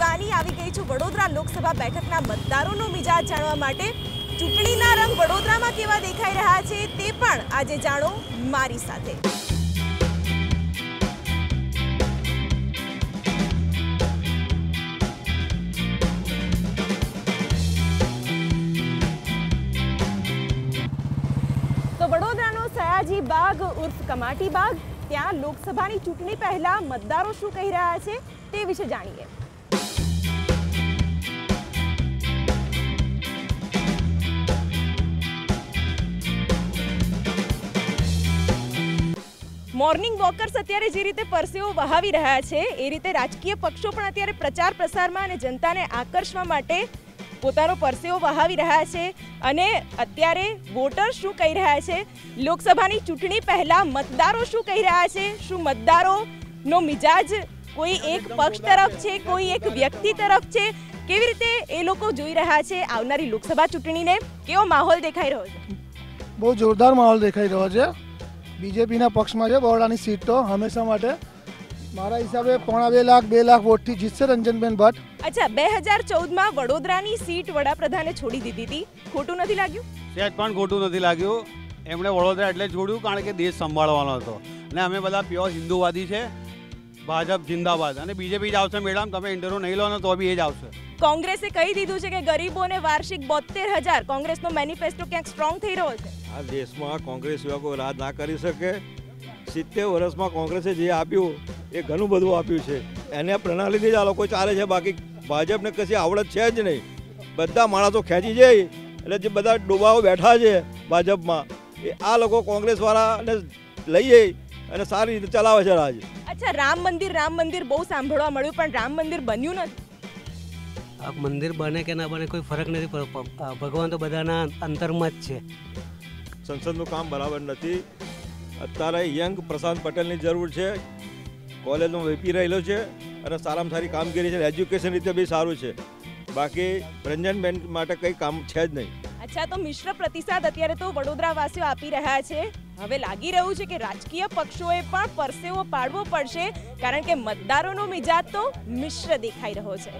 મોદવાની આવી ગઈ છું વડોદરા લોકસભા બેઠકના મતદારોનો મિજાજ જાણવા માટે। ચૂંટણીના રંગ વડોદરામાં કેવા દેખાઈ રહ્યા છે તે પણ આજે જાણો મારી સાથે। તો વડોદરાનો સયાજી બાગ ઉર્ફ કમાટી બાગ, ત્યાં લોકસભાની ચૂંટણી પહેલા મતદારો શું કહી રહ્યા છે તે વિશે જાણીએ। મોર્નિંગ વોકર્સ અત્યારે જે રીતે પરસેવો વહાવી રહ્યા છે એ રીતે રાજકીય પક્ષો પણ અત્યારે પ્રચાર પ્રસારમાં અને જનતાને આકર્ષવા માટે પોતાનો પરસેવો વહાવી રહ્યા છે। અને અત્યારે વોટર શું કહી રહ્યા છે, લોકસભાની ચૂંટણી પહેલા મતદારો શું કહી રહ્યા છે, શું મતદારોનો મિજાજ કોઈ એક પક્ષ તરફ છે, કોઈ એક વ્યક્તિ તરફ છે, કેવી રીતે એ લોકો જોઈ રહ્યા છે આવનારી લોકસભા ચૂંટણીને, કેવો માહોલ દેખાઈ રહ્યો છે? બહુ જોરદાર માહોલ દેખાઈ રહ્યો છે। બીજેપીના પક્ષમાં છે બરોડાની સીટ તો હંમેશા માટે મારા હિસાબે 2 લાખ વોટથી જીતશે રંજનબેન ભટ્ટ। અચ્છા, 2014માં વડોદરાની સીટ વડાપ્રધાને છોડી દીધી હતી, ખોટું નથી લાગ્યું? સહેજ પણ ખોટું નથી લાગ્યું। એમણે વડોદરા એટલે છોડ્યું કારણ કે દેશ સંભાળવાનો હતો અને અમે બધા પ્યોર હિન્દુવાદી છે। ભાજપ જિંદાબાદ અને બીજેપી જ આવશે મેડમ, તમે ઇન્ટરવ્યુ નહીં લો ને તો બી એ જ આવશે। કોંગ્રેસે કહી દીધું છે કે ગરીબોને વાર્ષિક 72,000, કોંગ્રેસનો મેનિફેસ્ટો ક્યાંક સ્ટ્રોંગ થઈ રહ્યો છે। આ દેશમાં કોંગ્રેસ સિવાય કોઈ રાજ ના કરી શકે। 70 વર્ષમાં કોંગ્રેસે જે આપ્યું એ ઘણું બધું આપ્યું છે, એને પ્રણાલીથી જ આ લોકો ચાલે છે, બાકી ભાજપને કશી આવડત છે જ નહીં। બધા માણસો ખેંચી જાય એટલે જે બધા ડોબાઓ બેઠા છે ભાજપમાં એ આ લોકો કોંગ્રેસવાળાને લઈ જાય અને સારી રીતે ચલાવે છે રાજ। અચ્છા, રામ મંદિર બહુ સાંભળવા મળ્યું, પણ રામ મંદિર બન્યું નથી। આ મંદિર બને કે ના બને કોઈ ફરક નથી પડતો, ભગવાન તો બધાના અંતરમાં જ છે। સંસદનું કામ બરાબર નથી। અત્યારે યંગ પ્રશાંત પટેલની જરૂર છે, કોલેજમાં વીપી રહેલો છે અને સારામાં સારી કામગીરી છે, એજ્યુકેશન રીતે બી સારું છે, બાકી રંજનબેન માટે કંઈ કામ છે જ નહીં। અચ્છા, તો મિશ્ર પ્રતિસાદ અત્યારે તો વડોદરાવાસીઓ આપી રહ્યા છે। હવે લાગી રહ્યું છે કે રાજકીય પક્ષોએ પણ પરસેવો પાડવો પડશે, કારણ કે મતદારોનો મિજાજ તો મિશ્ર દેખાઈ રહ્યો છે।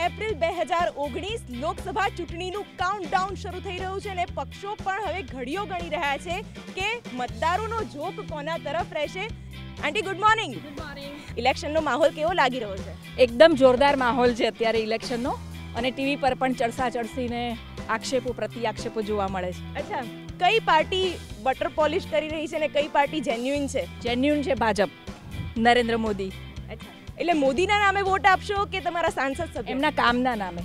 એપ્રિલ 2019 લોકસભા ચૂંટણીનું કાઉન્ટડાઉન શરૂ થઈ રહ્યું છે અને પક્ષો પણ હવે ઘડીઓ ગણી રહ્યા છે કે મતદારોનો ઝોક કોના તરફ રહેશે। Aunty good morning. Good morning. ઇલેક્શનનો માહોલ કેવો લાગી રહ્યો છે? એકદમ જોરદાર માહોલ છે અત્યારે ઇલેક્શનનો, અને ટીવી પર પણ ચડસાચડસીને આક્ષેપો પ્રતિ આક્ષેપો જોવા મળે છે। અચ્છા, કઈ પાર્ટી બટર પોલિશ કરી રહી છે અને કઈ પાર્ટી જેન્યુઇન છે? જેન્યુઇન છે ભાજપ, નરેન્દ્ર મોદી। અચ્છા, એટલે મોદીના નામે વોટ આપશો કે તમારા સાંસદ સભ્ય? એમના કામના નામે।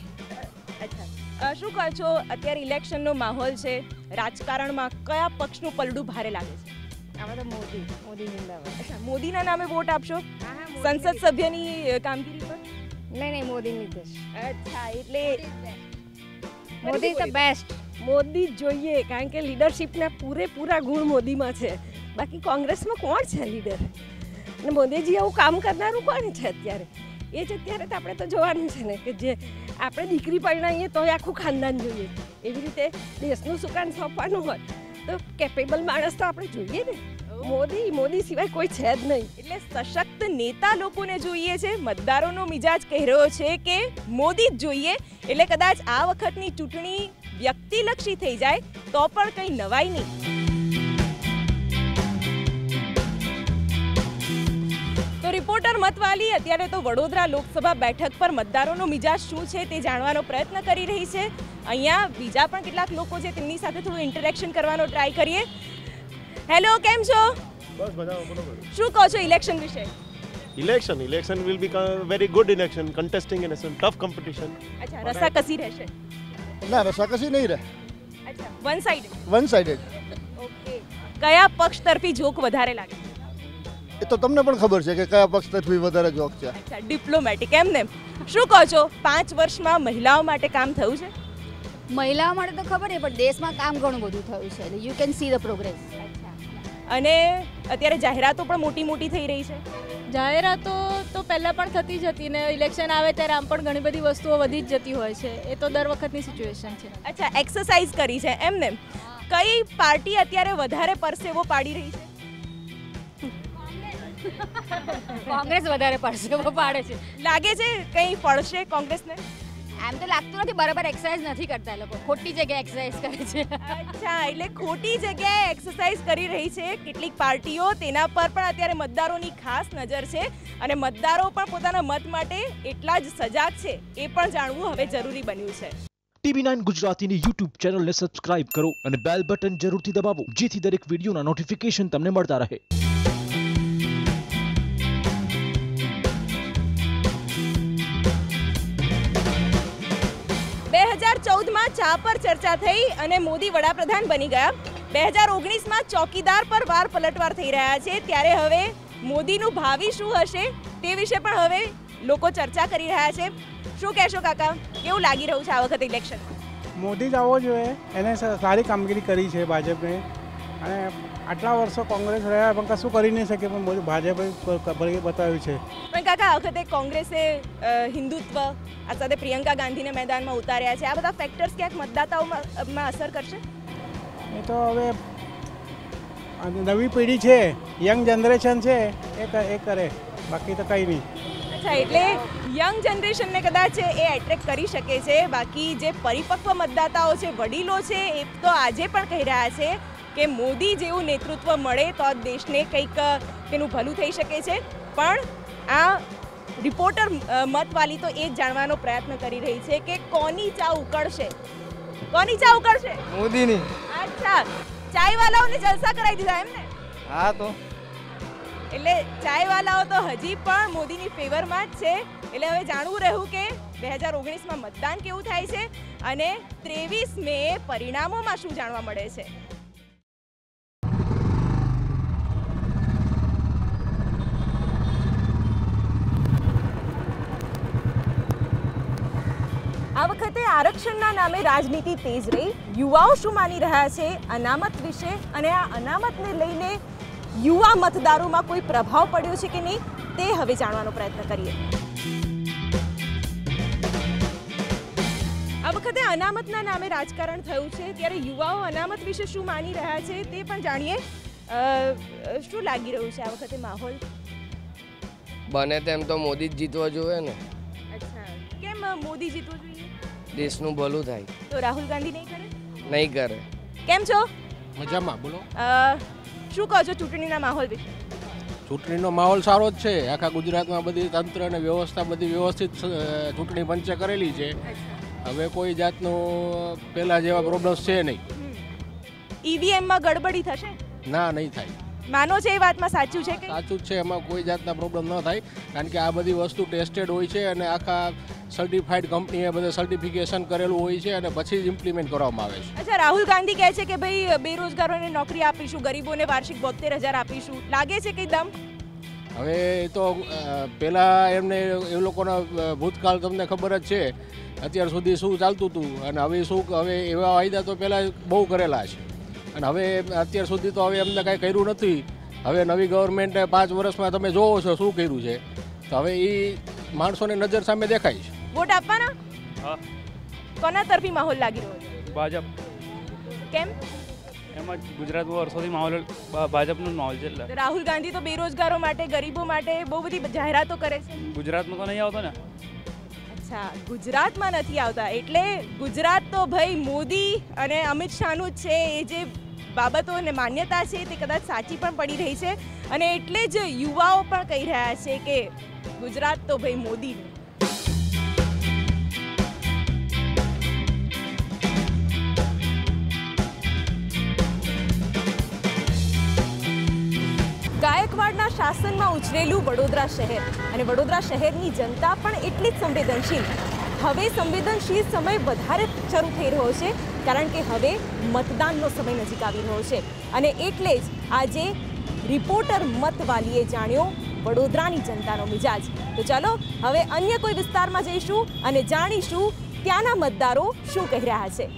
અચ્છા, શું કહો છો, અત્યારે ઇલેક્શનનો માહોલ છે, રાજકારણમાં કયા પક્ષનું પલડું ભારે લાગે છે? આમાં તો મોદી જિંદાબાદ। અચ્છા, મોદીના નામે વોટ આપશો સંસદ સભ્યની કામગીરી પર? નહીં, મોદીની જ। અચ્છા, એટલે મોદી તો બેસ્ટ, મોદી જ જોઈએ, કારણ કે લીડરશિપના પૂરેપૂરા ગુણ મોદીમાં છે, બાકી કોંગ્રેસમાં કોણ છે લીડર? અને મોદીજી આવું કામ કરનારું કોણ છે અત્યારે? એ જ અત્યારે તો આપણે તો જોવાનું છે ને, કે જે આપણે દીકરી પરણાવીએ તો આખું ખાનદાન જોઈએ, એવી રીતે દેશનું સુકાન સોંપવાનું હોય તો કેપેબલ માણસ તો આપણે જોઈએ ને। મોદી સિવાય કોઈ છે જ નહીં। એટલે સશક્ત નેતા લોકોને જોઈએ છે, મતદારોનો મિજાજ કહી રહ્યો છે કે મોદી જ જોઈએ। એટલે કદાચ આ વખતની ચૂંટણી વ્યક્તિલક્ષી થઈ જાય તો પણ કંઈ નવાઈ નહીં। તો રિપોર્ટર મતવાલી અત્યારે તો વડોદરા લોકસભા બેઠક પર મતદારોનો મિજાજ શું છે તે જાણવાનો પ્રયત્ન કરી રહી છે। અહીંયા બીજા પણ કેટલાક લોકો છે, તેમની સાથે થોડું ઇન્ટરેક્શન કરવાનો ટ્રાય કરીએ। હેલો, કેમ છો? બસ બરાબર, બરાબર। શું કહો છો ઇલેક્શન વિશે? Election will be a very good election, contesting in a tough competition. અચ્છા, રસાકસી રહેશે? ના, રસાકસી નહીં રહે, અચ્છા, વન સાઇડેડ। ઓકે, કયા પક્ષ તરફી જોક વધારે લાગે? એ તો તમને પણ ખબર છે કે કયા પક્ષ તરફી વધારે જોક છે। અચ્છા, ડિપ્લોમેટિક એમને। શું કહો છો, 5 વર્ષમાં મહિલાઓ માટે કામ થયું છે? મહિલાઓ માટે તો ખબર નહીં, પણ દેશમાં કામ ઘણું બધું થયું છે, you can see the progress. અને અત્યારે જાહેરાતો પણ મોટી થઈ રહી છે। જાહેરાતો તો પહેલાં પણ થતી જ હતી ને ઇલેક્શન આવે ત્યારે આમ પણ ઘણી બધી વસ્તુઓ વધી જ જતી હોય છે, એ તો દર વખતની સિચ્યુએશન છે। અચ્છા, એક્સરસાઇઝ કરી છે એમને? કઈ પાર્ટી અત્યારે વધારે પરસેવો પાડી રહી છે? કોંગ્રેસ વધારે પરસેવો પાડે છે. લાગે છે કંઈ પડશે કોંગ્રેસને? એમ તો લાગતું નથી, બરાબર એક્સરસાઇઝ નથી કરતા એ લોકો, ખોટી જગ્યાએ એક્સરસાઇઝ કરે છે. અચ્છા, એટલે ખોટી જગ્યાએ એક્સરસાઇઝ કરી રહી છે કેટલીક પાર્ટીઓ, તેના પર પણ અત્યારે મતદારોની ખાસ નજર છે અને મતદારો પણ પોતાના મત માટે એટલા જ સજાગ છે એ પણ જાણવું હવે જરૂરી બન્યું છે. TV9 ગુજરાતીની YouTube ચેનલને સબસ્ક્રાઇબ કરો અને બેલ બટન જરૂરથી દબાવો જેથી દરેક વિડીયોના નોટિફિકેશન તમને મળતા રહે. 2014માં ચા પર ચર્ચા થઈ અને મોદી વડાપ્રધાન બની ગયા. 2019માં ચોકીદાર પર વાર પલટવાર થઈ રહ્યા છે, ત્યારે હવે મોદીનું ભાવિ શું હશે તે વિશે પણ હવે લોકો ચર્ચા કરી રહ્યા છે. શું કહેશો કાકા, કેવું લાગી રહ્યું છે આ વખતે ઇલેક્શન? મોદી જ આવવો જોઈએ, એને સારી કામગીરી કરી છે ભાજપને, અને આટલા વર્ષો કોંગ્રેસ રહ્યા પણ કશું કરી નહીં શકે, પણ મોદી ભાજપે બતાવ્યું છે. પણ કાકા, આ વખતે કોંગ્રેસે હિન્દુત્વ, આ સાથે પ્રિયંકા ગાંધીને મેદાનમાં ઉતાર્યા છે, આ બધા ફેક્ટર્સ ક્યાંક મતદાતાઓમાં અસર કરશે? એ તો હવે નવી પેઢી છે, યંગ જનરેશન છે, એ કરે, બાકી તો કંઈ નહીં. અચ્છા, એટલે યંગ જનરેશનને કદાચ એ એટ્રેક્ટ કરી શકે છે, બાકી જે પરિપક્વ મતદાતાઓ છે, વડીલો છે, એ તો આજે પણ કહી રહ્યા છે કે મોદી જેવું નેતૃત્વ મળે તો દેશને કંઈક તેનું ભલું થઈ શકે છે. પણ આ રિપોર્ટર મતવાલી તો એ જ જાણવાનો પ્રયત્ન કરી રહી છે કે કોની ચા ઉકળશે? કોની ચા ઉકળશે? મોદીની. અચ્છા, ચાયવાલાઓને જલસા કરાવી દીધા એમ ને? હા, તો એટલે ચાયવાલાઓ તો હજી પણ મોદીની ફેવરમાં જ છે. એટલે હવે જાણવું રહ્યું કે 2019માં મતદાન કેવું થાય છે અને 23 મે પરિણામોમાં શું જાણવા મળે છે. આ વખતે આરક્ષણના નામે રાજનીતિ તેજ રહી. યુવાઓ શું માની રહ્યા છે અનામત વિશે, અને આ અનામતને લઈને યુવા મતદારોમાં કોઈ પ્રભાવ પડ્યો છે કે નહીં તે હવે જાણવાનો પ્રયત્ન કરીએ. આ વખતે અનામતના નામે રાજકારણ થયું છે, ત્યારે યુવાઓ અનામત વિશે શું માની રહ્યા છે તે પણ જાણીએ. શું લાગી રહ્યું છે આ વખતે માહોલ? બને તેમ તો મોદી જ જીતવા જોઈએ ને. અચ્છા, કેમ મોદી જીતવું જોઈએ? દેશનું ભલું થાય. તો રાહુલ ગાંધી નહીં કરે? નહીં કરે. કેમ છો? મજામાં, બોલો. શું કહો છો ચૂંટણીના માહોલ વિશે? ચૂંટણીનો માહોલ સારો જ છે. આખા ગુજરાતમાં બધી તંત્ર અને વ્યવસ્થા બધી વ્યવસ્થિત ચૂંટણી પંચે કરેલી છે. હવે કોઈ જાતનું પહેલા જેવા પ્રોબ્લેમ્સ છે નહીં. ઈવીએમમાં ગડબડી થશે? ના, નહીં થાય. માનો છે એ વાતમાં સાચું છે કે? સાચું જ છે, એમાં કોઈ જાતના પ્રોબ્લેમ ન થાય, કારણ કે આ બધી વસ્તુ ટેસ્ટેડ હોય છે અને આખા સર્ટિફાઈડ કંપનીએ બધે સર્ટિફિકેશન કરેલું હોય છે અને પછી જ ઇમ્પ્લિમેન્ટ કરવામાં આવે છે. અચ્છા, રાહુલ ગાંધી કહે છે કે ભાઈ બેરોજગારોને નોકરી આપીશું, ગરીબોને વાર્ષિક 72,000 આપીશું. લાગે છે કે દમ? હવે એ તો પહેલાં એમને એ લોકોના ભૂતકાળ તમને ખબર જ છે, અત્યાર સુધી શું ચાલતું હતું અને હવે શું, હવે એવા વાયદા તો પહેલાં બહુ કરેલા છે અને હવે અત્યાર સુધી તો હવે એમને કાંઈ કર્યું નથી. હવે નવી ગવર્મેન્ટે 5 વર્ષમાં તમે જોવો છો શું કર્યું છે, તો હવે એ માણસોની નજર સામે દેખાય છે. વોટ આપવાના? હા. કોના તરફી માહોલ લાગી રહ્યો છે? ભાજપ. કેમ? એમાં ગુજરાતમાં વર્ષોથી માહોલ ભાજપનો માહોલ છે. એટલે રાહુલ ગાંધી તો બેરોજગારો માટે, ગરીબો માટે બહુ બધી જાહેરાતો કરે છે. ગુજરાતમાં તો નહીં આવતો ને. અચ્છા, ગુજરાતમાં નથી આવતા, એટલે ગુજરાત તો ભાઈ મોદી અને અમિત શાહનું જ છે. એ જે બાબતો અને માન્યતા છે તે કદાચ સાચી પણ પડી રહી છે અને એટલે જ યુવાઓ પણ કહી રહ્યા છે કે ગુજરાત તો ભાઈ મોદીનું. ગાયકવાડના શાસનમાં ઉછરેલું વડોદરા શહેર અને વડોદરા શહેરની જનતા પણ એટલી જ સંવેદનશીલ. હવે સંવેદનશીલ સમય વધારે શરૂ થઈ રહ્યો છે, કારણ કે હવે મતદાનનો સમય નજીક આવી રહ્યો છે અને એટલે જ આજે રિપોર્ટર મતવાલીએ જાણ્યો વડોદરાની જનતાનો મિજાજ. તો ચાલો હવે અન્ય કોઈ વિસ્તારમાં જઈશું અને જાણીશું ત્યાંના મતદારો શું કહી રહ્યા છે.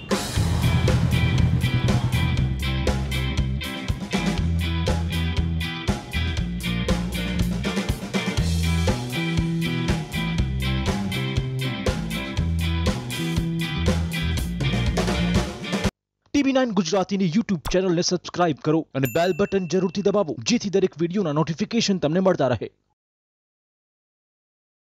TV9 ગુજરાતીની YouTube ચેનલને સબસ્ક્રાઇબ કરો અને બેલ બટન જરૂરથી દબાવો જેથી દરેક વિડીયોના નોટિફિકેશન તમને મળતા રહે।